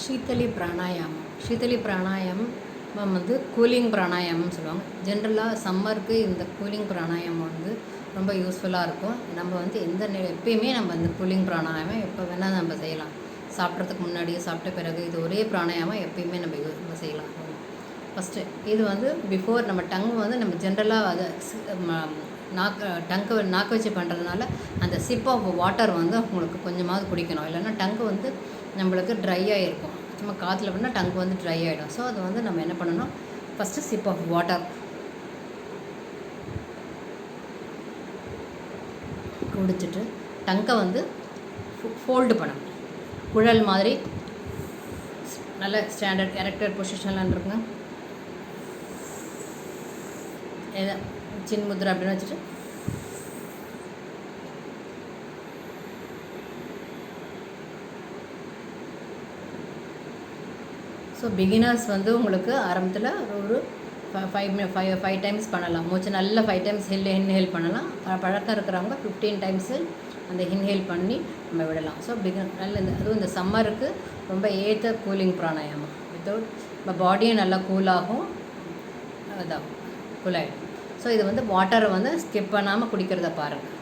ஷீத்தலி பிராணாயாமம். ஷீத்தலி பிராணாயாமம் வந்து கூலிங் பிராணாயாமம்னு சொல்லுவாங்க. ஜென்ரலாக சம்மருக்கு இந்த கூலிங் பிராணாயாமம் வந்து ரொம்ப யூஸ்ஃபுல்லாக இருக்கும். நம்ம வந்து எப்பயுமே நம்ம இந்த கூலிங் பிராணாயாமம் எப்போ வேணால் நம்ம செய்யலாம். சாப்பிட்றதுக்கு முன்னாடி, சாப்பிட்ட பிறகு இது ஒரே பிராணாயாமம் எப்பயுமே நம்ம செய்யலாம். ஃபஸ்ட்டு இது வந்து பிஃபோர் நம்ம டங் வந்து நம்ம ஜென்ரலாக அதை நாக்கு வச்சு பண்ணுறதுனால அந்த சிப் ஆஃப் வாட்டர் வந்து உங்களுக்கு கொஞ்சமாவது குடிக்கணும். இல்லைன்னா டங்கு வந்து நம்மளுக்கு ட்ரை ஆகிருக்கும். சும்மா காற்றுல பண்ணால் டங்கு வந்து ட்ரை ஆகிடும். ஸோ அது வந்து நம்ம என்ன பண்ணணும், ஃபஸ்ட்டு சிப் ஆஃப் வாட்டர் குடிச்சிட்டு டங்கை வந்து ஃபோல்டு பண்ணணும். குழல் மாதிரி நல்ல ஸ்டாண்டர்ட் எரெக்டட் பொசிஷனில் இருக்குங்க. சின் முத்ரா அப்படின்னு வச்சுட்டு ஸோ பிகினர்ஸ் வந்து உங்களுக்கு ஆரம்பத்தில் ஒரு 5 டைம்ஸ் பண்ணலாம். மூச்சு நல்லா 5 டைம்ஸ் இன்ஹேல் பண்ணலாம். பழக்கம் இருக்கிறவங்க 15 டைம்ஸு அந்த இன்ஹேல் பண்ணி நம்ம விடலாம். ஸோ நல்ல அதுவும் இந்த சம்மருக்கு ரொம்ப ஏற்ற கூலிங் பிராணாயாமம். வித்தவுட் நம்ம பாடியும் நல்லா கூலாகும், அதான் கூலாகிடும். ஸோ இது வந்து வாட்டரை வந்து ஸ்கிப் பண்ணாமல் குடிக்கிறத பாருங்கள்.